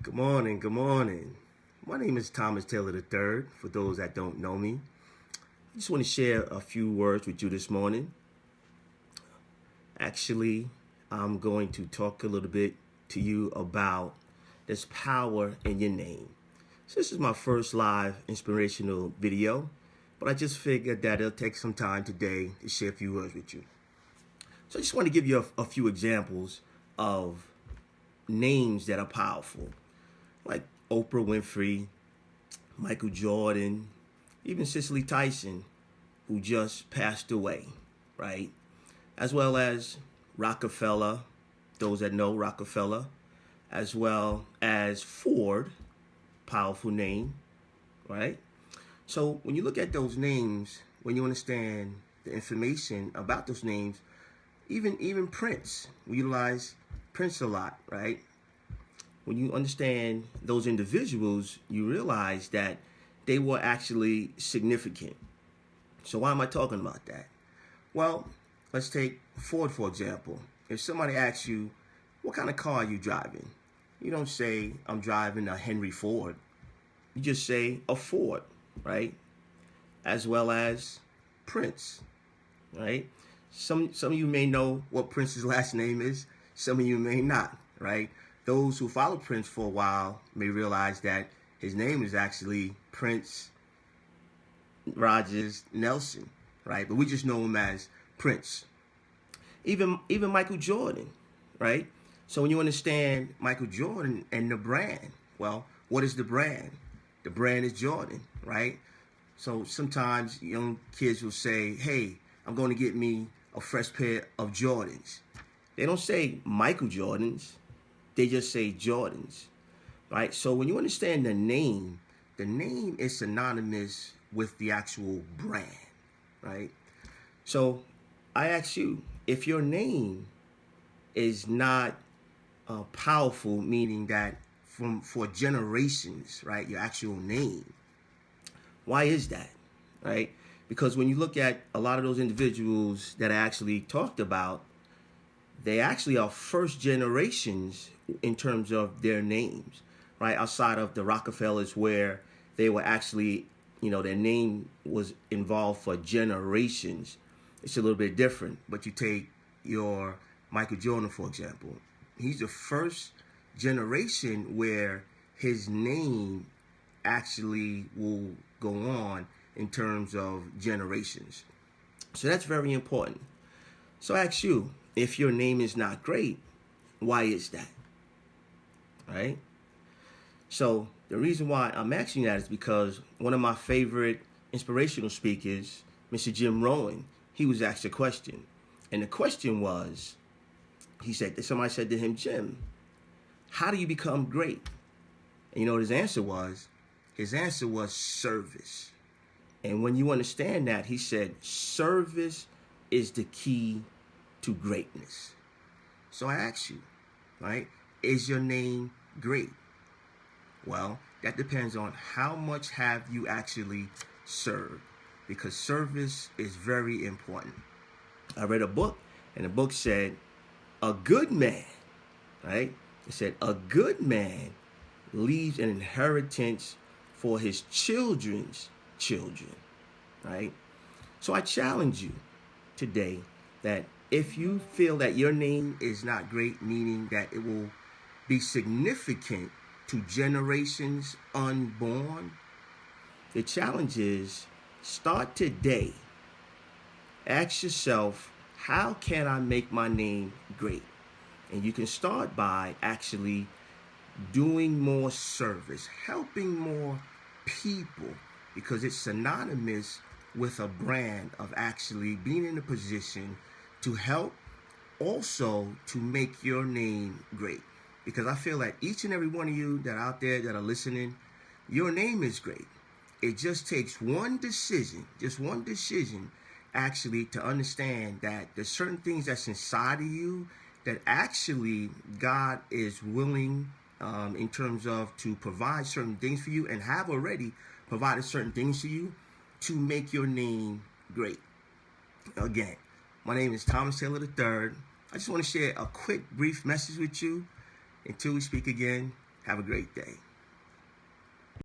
Good morning, good morning. My name is Thomas Taylor III, for those that don't know me. I just want to share a few words with you this morning. Actually, I'm going to talk a little bit to you about this power in your name. So this is my first live inspirational video, but I just figured that it'll take some time today to share a few words with you. So I just want to give you a few examples of names that are powerful, like Oprah Winfrey, Michael Jordan, even Cicely Tyson, who just passed away, right? As well as Rockefeller, those that know Rockefeller, as well as Ford, powerful name, right? So when you look at those names, when you understand the information about those names, even Prince, we utilize Prince a lot, right? When you understand those individuals, you realize that they were actually significant. So why am I talking about that? Well, let's take Ford, for example. If somebody asks you, what kind of car are you driving? You don't say, I'm driving a Henry Ford. You just say a Ford, right? As well as Prince, right? Some of you may know what Prince's last name is. Some of you may not, right? Those who follow Prince for a while may realize that his name is actually Prince Rogers Nelson, right? But we just know him as Prince. Even Michael Jordan, right? So when you understand Michael Jordan and the brand, well, what is the brand? The brand is Jordan, right? So sometimes young kids will say, hey, I'm going to get me a fresh pair of Jordans. They don't say Michael Jordans. They just say Jordans, right? So when you understand the name is synonymous with the actual brand, right? So I ask you, if your name is not powerful, meaning that for generations, right, your actual name, why is that, right? Because when you look at a lot of those individuals that I actually talked about, they actually are first generations in terms of their names, right? Outside of the Rockefellers, where they were actually, their name was involved for generations. It's a little bit different. But you take your Michael Jordan, for example. He's the first generation where his name actually will go on in terms of generations. So that's very important. So I ask you, if your name is not great, why is that? Right? So the reason why I'm asking that is because one of my favorite inspirational speakers, Mr. Jim Rohn, he was asked a question. And the question was, somebody said to him, Jim, how do you become great? And you know what his answer was? His answer was service. And when you understand that, he said, service is the key to greatness. So I ask you, right, is your name great? Well, that depends on how much have you actually served, because service is very important. I read a book, and the book said, a good man, right? It said, a good man leaves an inheritance for his children's children, right? So I challenge you today that if you feel that your name is not great, meaning that it will be significant to generations unborn, the challenge is start today. Ask yourself, how can I make my name great? And you can start by actually doing more service, helping more people, because it's synonymous with a brand of actually being in a position to help, also to make your name great. Because I feel like each and every one of you that are out there that are listening, your name is great. It just takes one decision, actually, to understand that there's certain things that's inside of you that actually God is willing in terms of to provide certain things for you, and have already provided certain things for you to make your name great. Again, my name is Thomas Taylor III. I just want to share a quick, brief message with you until we speak again. Have a great day.